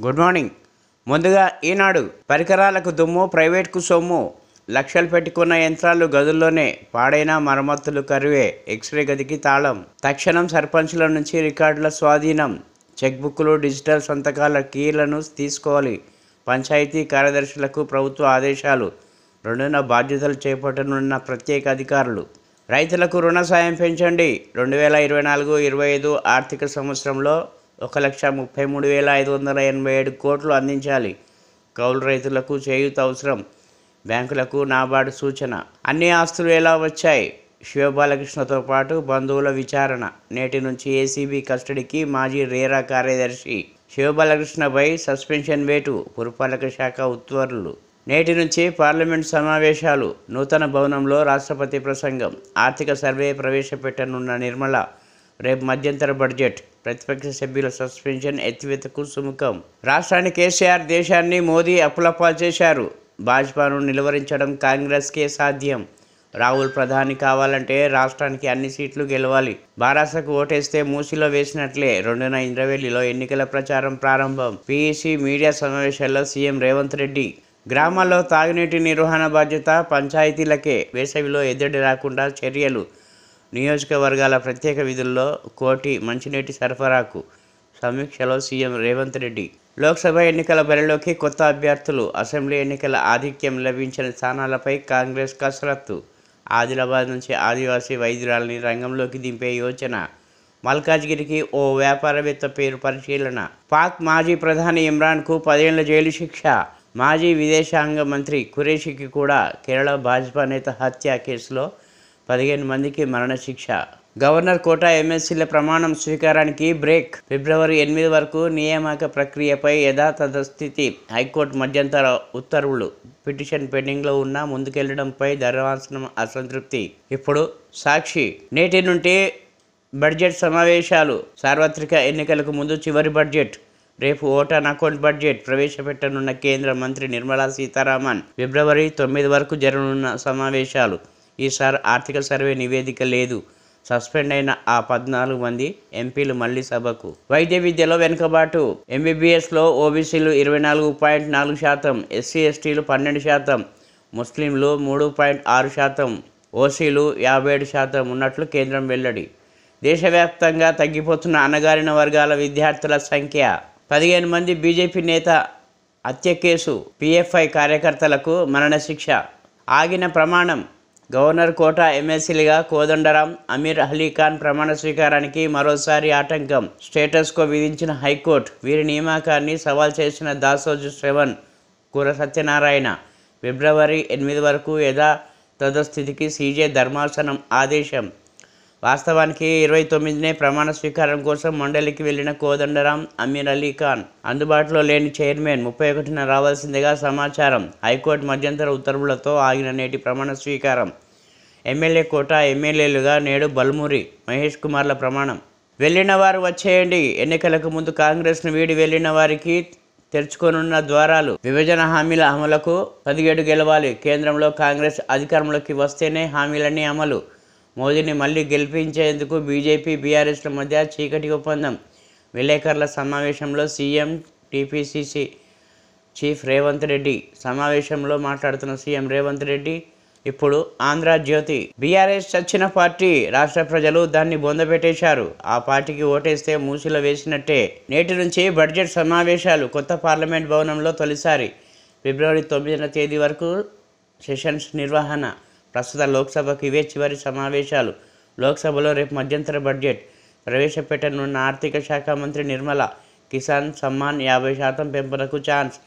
Good morning. ముందుగా ఈనాడు పరికరాలకు దుమ్ము, ప్రైవేట్కు సొమ్ము. లక్షలు పెట్టుకున్న యంత్రాలు గదుల్లోనే పాడైన, మరమ్మతులు కరువే. ఎక్స్రే గదికి తాళం. తక్షణం సర్పంచ్ల నుంచి రికార్డుల స్వాధీనం. చెక్బుక్లు, డిజిటల్ సంతకాల కీలను తీసుకోవాలి. పంచాయతీ కార్యదర్శులకు ప్రభుత్వ ఆదేశాలు. రెండున బాధ్యతలు చేపట్టనున్న ప్రత్యేక అధికారులు. రైతులకు రుణ సాయం పెంచండి. 2024-25 ఆర్థిక సంవత్సరంలో 1,33,587 కోట్లు అందించాలి. కౌలు రైతులకు చేయూత అవసరం. బ్యాంకులకు నాబార్డు సూచన. అన్ని ఆస్తులు ఎలా వచ్చాయి? శివబాలకృష్ణతో పాటు బంధువుల విచారణ. నేటి నుంచి ఏసీబీ కస్టడీకి మాజీ రేరా కార్యదర్శి శివబాలకృష్ణపై సస్పెన్షన్ వేటు. పురపాలక శాఖ ఉత్తర్వులు. నేటి నుంచి పార్లమెంట్ సమావేశాలు. నూతన భవనంలో రాష్ట్రపతి ప్రసంగం. ఆర్థిక సర్వే ప్రవేశపెట్టనున్న నిర్మల. రేపు మధ్యంతర బడ్జెట్. ప్రతిపక్ష సభ్యుల సస్పెన్షన్ ఎత్తివేతకు సుముఖం. రాష్ట్రాన్ని కేసీఆర్, దేశాన్ని మోదీ అప్పులపాలు చేశారు. భాజపాను నిలువరించడం కాంగ్రెస్కే సాధ్యం. రాహుల్ ప్రధాని కావాలంటే రాష్ట్రానికి అన్ని సీట్లు గెలవాలి. బారాసకు ఓటేస్తే మూసిలో వేసినట్లే. 2న ఇంద్రవెల్లిలో ఎన్నికల ప్రచారం ప్రారంభం. పీఈసీ మీడియా సమావేశాల్లో సీఎం రేవంత్ రెడ్డి. గ్రామాల్లో తాగునీటి నిర్వహణ బాధ్యత పంచాయతీలకే. వేసవిలో ఎద్దడి రాకుండా చర్యలు. నియోజకవర్గాల ప్రత్యేక విధుల్లో 1 కోటి మంచినీటి సరఫరాకు. సమీక్షలో సీఎం రేవంత్ రెడ్డి. లోక్సభ ఎన్నికల బరిలోకి కొత్త అభ్యర్థులు. అసెంబ్లీ ఎన్నికల ఆధిక్యం లభించిన స్థానాలపై కాంగ్రెస్ కసరత్తు. ఆదిలాబాద్ నుంచి ఆదివాసీ వైద్యురాలని రంగంలోకి దింపే యోచన. మల్కాజ్గిరికి ఓ వ్యాపారవేత్త పేరు పరిశీలన. పాక్ మాజీ ప్రధాని ఇమ్రాన్కు 10 ఏళ్ల జైలు శిక్ష. మాజీ విదేశాంగ మంత్రి ఖురేషీకి కూడా కేరళ భాజపా నేత హత్య కేసులో 15 మందికి మరణశిక్ష. గవర్నర్ కోటా ఎమ్మెల్సీల ప్రమాణం స్వీకారానికి బ్రేక్. ఫిబ్రవరి 8 వరకు నియామక ప్రక్రియపై యథాతథస్థితి. హైకోర్టు మధ్యంతర ఉత్తర్వులు. పిటిషన్ పెండింగ్లో ఉన్నా ముందుకెళ్లడంపై ధర్మాసనం అసంతృప్తి. ఇప్పుడు సాక్షి. నేటి నుండి బడ్జెట్ సమావేశాలు. సార్వత్రిక ఎన్నికలకు ముందు చివరి బడ్జెట్. రేపు ఓట్ ఆన్ అకౌంట్ బడ్జెట్ ప్రవేశపెట్టనున్న కేంద్ర మంత్రి నిర్మలా సీతారామన్. ఫిబ్రవరి 9 వరకు జరగనున్న సమావేశాలు. ఈసారి ఆర్థిక సర్వే నివేదిక లేదు. సస్పెండ్ అయిన ఆ 14 మంది ఎంపీలు మళ్లీ సభకు. వైద్య విద్యలో వెనుకబాటు. ఎంబీబీఎస్లో ఓబీసీలు 24.4%, ఎస్సీ ఎస్టీలు 12%, ముస్లింలు 3.6%, ఓసీలు 57% ఉన్నట్లు కేంద్రం వెల్లడి. దేశవ్యాప్తంగా తగ్గిపోతున్న అణగారిన వర్గాల విద్యార్థుల సంఖ్య. 15 మంది బీజేపీ నేత హత్య కేసు. పీఎఫ్ఐ కార్యకర్తలకు మరణశిక్ష. ఆగిన ప్రమాణం. గవర్నర్ కోటా ఎమ్మెల్సీలుగా కోదండరాం, అమీర్ అలీఖాన్ ప్రమాణ స్వీకారానికి మరోసారి ఆటంకం. స్టేటస్కో విధించిన హైకోర్టు. వీరి నియామకాన్ని సవాల్ చేసిన దాసోజు శ్రవణ్, కూర సత్యనారాయణ. ఫిబ్రవరి 8 వరకు యథాతథస్థితికి సీజే ధర్మాసనం ఆదేశం. వాస్తవానికి 29నే ప్రమాణ స్వీకారం కోసం మండలికి వెళ్లిన కోదండరాం, అమీర్ అలీఖాన్ అందుబాటులో లేని చైర్మన్ 31న రావాల్సిందిగా సమాచారం. హైకోర్టు మధ్యంతర ఉత్తర్వులతో ఆగిన నేటి ప్రమాణ స్వీకారం. ఎమ్మెల్యే కోటా ఎమ్మెల్యేలుగా నేడు బల్మూరి, మహేష్ కుమార్ల ప్రమాణం. వెళ్లిన వారు వచ్చేయండి. ఎన్నికలకు ముందు కాంగ్రెస్ను వీడి వెళ్లిన వారికి తెరుచుకోనున్న ద్వారాలు. విభజన హామీల అమలుకు 17 గెలవాలి. కేంద్రంలో కాంగ్రెస్ అధికారంలోకి వస్తేనే హామీలన్నీ అమలు. మోదీని మళ్లీ గెలిపించేందుకు బీజేపీ, బీఆర్ఎస్ల మధ్య చీకటి ఒప్పందం. విలేకరుల సమావేశంలో CM, TPCC chief Revanth Reddy. సమావేశంలో మాట్లాడుతున్న సీఎం రేవంత్ రెడ్డి ఇప్పుడు ఆంధ్రజ్యోతి. బీఆర్ఎస్ చచ్చిన పార్టీ. రాష్ట్ర ప్రజలు దాన్ని బొందపెట్టేశారు. ఆ పార్టీకి ఓటేస్తే మూసిలో వేసినట్టే. నేటి నుంచి బడ్జెట్ సమావేశాలు. కొత్త పార్లమెంట్ భవనంలో తొలిసారి. ఫిబ్రవరి 9వ తేదీ వరకు సెషన్స్ నిర్వహణ. ప్రస్తుత లోక్సభకు ఇవే చివరి సమావేశాలు. లోక్సభలో రేపు మధ్యంతర బడ్జెట్ ప్రవేశపెట్టనున్న ఆర్థిక శాఖ మంత్రి నిర్మల. కిసాన్ సమ్మాన్ 50% పెంపునకు ఛాన్స్.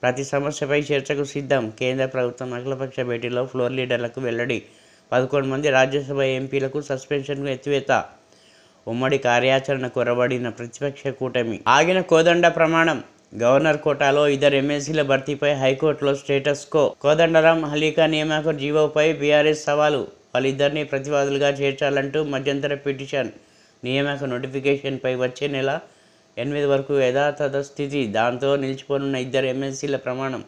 ప్రతి సమస్యపై చర్చకు సిద్ధం. కేంద్ర ప్రభుత్వం అఖిలపక్ష భేటీలో ఫ్లోర్ లీడర్లకు వెల్లడి. 11 మంది రాజ్యసభ ఎంపీలకు సస్పెన్షన్కు ఎత్తివేత. ఉమ్మడి కార్యాచరణ కొరబడిన ప్రతిపక్ష కూటమి. ఆగిన కోదండ ప్రమాణం. గవర్నర్ కోటాలో 2 ఎమ్మెల్సీల భర్తీపై హైకోర్టులో స్టేటస్ కో. కోదండరాం, అలీఖాన్ నియామక జీవోపై బీఆర్ఎస్ సవాలు. వాళ్ళిద్దరినీ ప్రతివాదులుగా చేర్చాలంటూ మధ్యంతర పిటిషన్. నియామక నోటిఫికేషన్పై వచ్చే నెల 8 వరకు యథాతథస్థితి. దాంతో నిలిచిపోనున్న 2 ఎమ్మెల్సీల ప్రమాణం.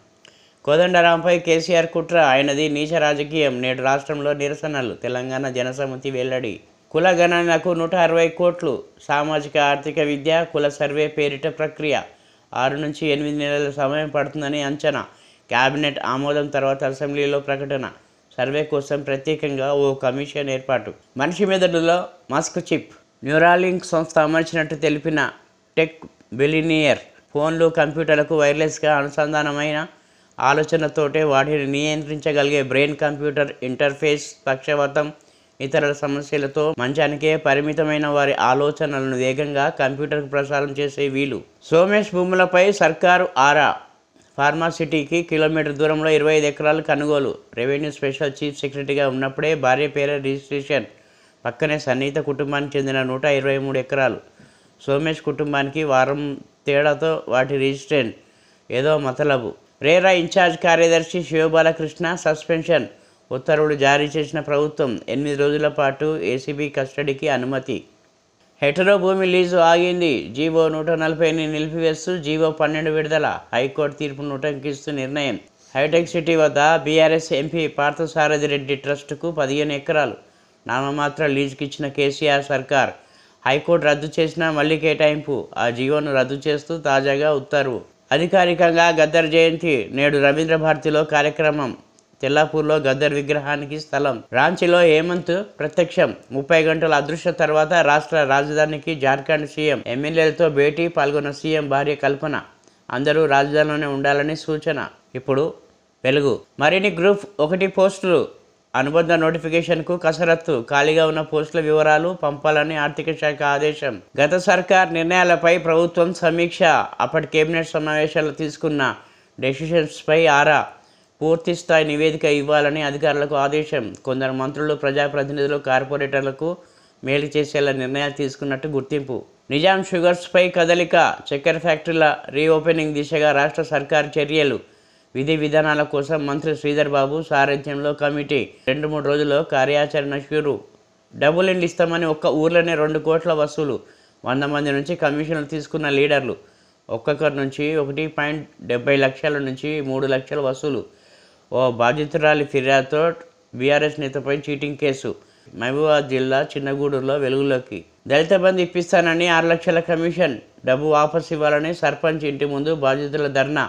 కోదండరాంపై కేసీఆర్ కుట్ర. ఆయనది నీచ రాజకీయం. నేడు రాష్ట్రంలో నిరసనలు. తెలంగాణ జనసమితి వెల్లడి. కుల గణనకు 160 కోట్లు. సామాజిక ఆర్థిక విద్య, కుల సర్వే పేరిట ప్రక్రియ. 6 నుంచి 8 నెలల సమయం పడుతుందని అంచనా. కేబినెట్ ఆమోదం తర్వాత అసెంబ్లీలో ప్రకటన. సర్వే కోసం ప్రత్యేకంగా ఓ కమిషన్ ఏర్పాటు. మనిషి మెదడులో మస్క్ చిప్ న్యూరాలింక్ సంస్థ అమర్చినట్టు తెలిపిన టెక్ బిలినియర్. ఫోన్లు, కంప్యూటర్లకు వైర్లెస్గా అనుసంధానమైన ఆలోచనతోటే వాటిని నియంత్రించగలిగే బ్రెయిన్ కంప్యూటర్ ఇంటర్ఫేస్ పక్షవాతం, ఇతర సమస్యలతో మంచానికే పరిమితమైన వారి ఆలోచనలను వేగంగా కంప్యూటర్కు ప్రసారం చేసే వీలు. సోమేష్ భూములపై సర్కారు ఆరా. ఫార్మాసిటీకి కిలోమీటర్ దూరంలో 25 ఎకరాలు కొనుగోలు. రెవెన్యూ స్పెషల్ చీఫ్ సెక్రటరీగా ఉన్నప్పుడే భార్య పేర రిజిస్ట్రేషన్. పక్కనే సన్నిహిత కుటుంబానికి చెందిన 123 ఎకరాలు. సోమేష్ కుటుంబానికి వారం తేడాతో వాటి రిజిస్ట్రేషన్. ఏదో మతలబు. రేరా ఇన్ఛార్జ్ కార్యదర్శి శివబాలకృష్ణ సస్పెన్షన్. ఉత్తర్వులు జారీ చేసిన ప్రభుత్వం. 8 రోజుల పాటు ఏసీబీ కస్టడీకి అనుమతి. హెటరో భూమి లీజు ఆగింది. జీవో 140ని నిలిపివేస్తూ జీవో 12 విడుదల. హైకోర్టు తీర్పును ఉటంకిస్తూ నిర్ణయం. హైటెక్ సిటీ వద్ద బీఆర్ఎస్ ఎంపీ పార్థసారథిరెడ్డి ట్రస్టుకు 15 ఎకరాలు నామమాత్ర లీజుకి ఇచ్చిన కేసీఆర్ సర్కార్. హైకోర్టు రద్దు చేసినా మళ్లీ కేటాయింపు. ఆ జీవోను రద్దు చేస్తూ తాజాగా ఉత్తర్వు. అధికారికంగా గద్దర్ జయంతి నేడు రవీంద్ర భారతిలో కార్యక్రమం. తెల్లాపూర్లో గద్దర్ విగ్రహానికి స్థలం. రాంచీలో హేమంత్ ప్రత్యక్షం. 30 గంటల అదృశ్య తర్వాత రాష్ట్ర రాజధానికి జార్ఖండ్ సీఎం. ఎమ్మెల్యేలతో భేటీ. పాల్గొన్న సీఎం భార్య కల్పన. అందరూ రాజధానిలోనే ఉండాలని సూచన. ఇప్పుడు వెలుగు. మరిన్ని గ్రూప్ 1 పోస్టులు. అనుబంధ నోటిఫికేషన్కు కసరత్తు. ఖాళీగా ఉన్న పోస్టుల వివరాలు పంపాలని ఆర్థిక శాఖ ఆదేశం. గత సర్కార్ నిర్ణయాలపై ప్రభుత్వం సమీక్ష. అప్పటి కేబినెట్ సమావేశాలు తీసుకున్న డెసిషన్స్పై ఆరా. పూర్తి స్థాయి నివేదిక ఇవ్వాలని అధికారులకు ఆదేశం. కొందరు మంత్రులు, ప్రజాప్రతినిధులు, కార్పొరేటర్లకు మేలు చేసేలా నిర్ణయాలు తీసుకున్నట్టు గుర్తింపు. నిజాం షుగర్స్పై కదలిక. చక్కెర ఫ్యాక్టరీల రీఓపెనింగ్ దిశగా రాష్ట్ర సర్కారు చర్యలు. విధి విధానాల కోసం మంత్రి శ్రీధర్ బాబు సారథ్యంలో కమిటీ. 2-3 రోజుల్లో కార్యాచరణ షురు. డబుల్ ఇండ్లు ఇస్తామని ఒక్క ఊర్లోనే 2 కోట్ల వసూలు. 100 మంది నుంచి కమిషన్లు తీసుకున్న లీడర్లు. ఒక్కొక్కరి నుంచి 1.70 లక్షల నుంచి 3 లక్షల వసూలు. ఓ బాధితురాలి ఫిర్యాదుతో బీఆర్ఎస్ నేతపై చీటింగ్ కేసు. మహబూబాబాద్ జిల్లా చిన్నగూడూరులో వెలుగులోకి. దళిత బంధు ఇప్పిస్తానని 6 లక్షల కమిషన్. డబ్బు వాపసు ఇవ్వాలని సర్పంచ్ ఇంటి ముందు బాధితుల ధర్నా.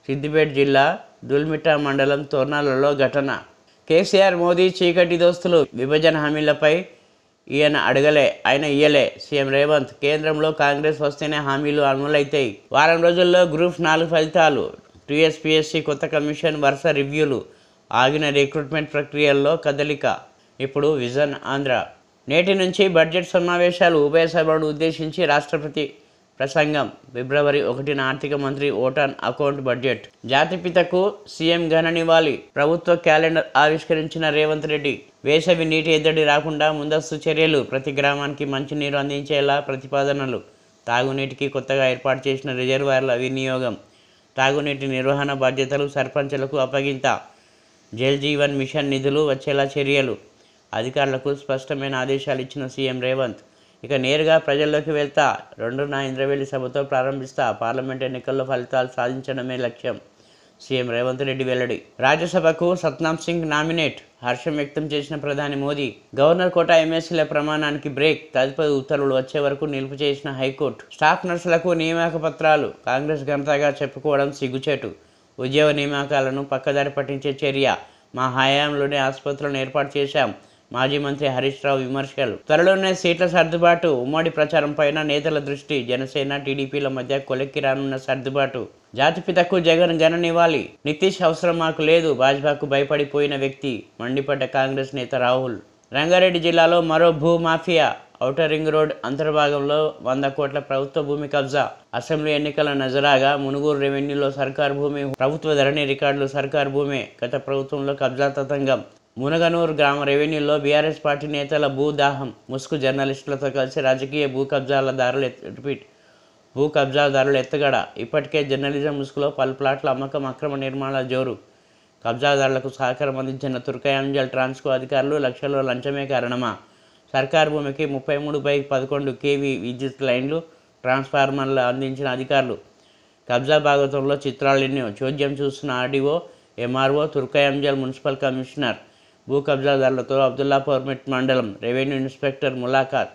సిద్దిపేట జిల్లా దుల్మిట్ట మండలం తోర్నాలలో ఘటన. కేసీఆర్, మోదీ చీకటి దోస్తులు. విభజన హామీలపై ఈయన అడగలే, ఆయన ఇయ్యలే. సీఎం రేవంత్. కేంద్రంలో కాంగ్రెస్ వస్తేనే హామీలు అమలవుతాయి. వారం రోజుల్లో గ్రూప్ 4 ఫలితాలు. టీఎస్పీఎస్సీ కొత్త కమిషన్ వరుస రివ్యూలు. ఆగిన రిక్రూట్మెంట్ ప్రక్రియల్లో కదలిక. ఇప్పుడు విజన్ ఆంధ్ర. నేటి నుంచి బడ్జెట్ సమావేశాలు. ఉభయ సభలను ఉద్దేశించి రాష్ట్రపతి ప్రసంగం. ఫిబ్రవరి 1న ఆర్థిక మంత్రి ఓటాన్ అకౌంట్ బడ్జెట్. జాతిపితకు సీఎం ఘన నివాళి. ప్రభుత్వ క్యాలెండర్ ఆవిష్కరించిన రేవంత్ రెడ్డి. వేసవి నీటి ఎద్దడి రాకుండా ముందస్తు చర్యలు. ప్రతి గ్రామానికి మంచినీరు అందించేలా ప్రతిపాదనలు. తాగునీటికి కొత్తగా ఏర్పాటు చేసిన రిజర్వాయర్ల వినియోగం. తాగునీటి నిర్వహణ బాధ్యతలు సర్పంచులకు అప్పగింత. జల్ జీవన్ మిషన్ నిధులు వచ్చేలా చర్యలు. అధికారులకు స్పష్టమైన ఆదేశాలు ఇచ్చిన సీఎం రేవంత్. ఇక నేరుగా ప్రజల్లోకి వెళ్తా. 2న ఇంద్రవెల్లి సభతో ప్రారంభిస్తా. పార్లమెంట్ ఎన్నికల్లో ఫలితాలు సాధించడమే లక్ష్యం. సీఎం రేవంత్ రెడ్డి వెల్లడి. రాజ్యసభకు సత్నాం సింగ్ నామినేట్. హర్షం వ్యక్తం చేసిన ప్రధాని మోదీ. గవర్నర్ కోటా ఎమ్మెల్సీల ప్రమాణానికి బ్రేక్. తదుపరి ఉత్తర్వులు వచ్చే వరకు నిలుపు చేసిన హైకోర్టు. స్టాఫ్ నర్సులకు నియామక పత్రాలు. కాంగ్రెస్ ఘనతగా చెప్పుకోవడం సిగ్గుచేటు. ఉద్యోగ నియామకాలను పక్కదారి పట్టించే చర్య. మా హయాంలోనే ఆసుపత్రులను ఏర్పాటు చేశాం. మాజీ మంత్రి హరీష్ రావు విమర్శలు. త్వరలోనే సీట్ల సర్దుబాటు. ఉమ్మడి ప్రచారం పైన నేతల దృష్టి. జనసేన, టీడీపీల మధ్య కొలెక్కి రానున్న సర్దుబాటు. జాతిపితకు జగన్ ఘన నివాళి. నితీష్ అవసరం మాకు లేదు. భాజపాకు భయపడిపోయిన వ్యక్తి. మండిపడ్డ కాంగ్రెస్ నేత రాహుల్. రంగారెడ్డి జిల్లాలో మరో భూ మాఫియా. ఔటర్ రింగ్ రోడ్ అంతర్భాగంలో 100 కోట్ల ప్రభుత్వ భూమి కబ్జా. అసెంబ్లీ ఎన్నికల నజరాగా మునుగోడు రెవెన్యూలో సర్కారు భూమి. ప్రభుత్వ ధరణి రికార్డులు సర్కారు భూమే. గత ప్రభుత్వంలో కబ్జా తతంగం. మునగనూరు గ్రామ రెవెన్యూలో బీఆర్ఎస్ పార్టీ నేతల భూదాహం. ముసుగు జర్నలిస్టులతో కలిసి రాజకీయ భూ కబ్జాదారులు ఎత్తగడ. ఇప్పటికే జర్నలిజం ముసుగులో పలు ప్లాట్ల అమ్మకం, అక్రమ నిర్మాణాల జోరు. కబ్జాదారులకు సహకారం అందించిన తుర్కయాంజల్ ట్రాన్స్కో అధికారులు లక్షల్లో లంచమే కారణమా? సర్కారు భూమికి 33/11 kV విద్యుత్ లైన్లు, ట్రాన్స్ఫార్మర్లు అందించిన అధికారులు. కబ్జా భాగవతంలో చిత్రాలెన్నో. చోద్యం చూస్తున్న RDO, MRO, Turkayamjal municipal commissioner. భూ కబ్జాదారులతో అబ్దుల్లాపూర్ మండలం రెవెన్యూ ఇన్స్పెక్టర్ ములాఖాత్.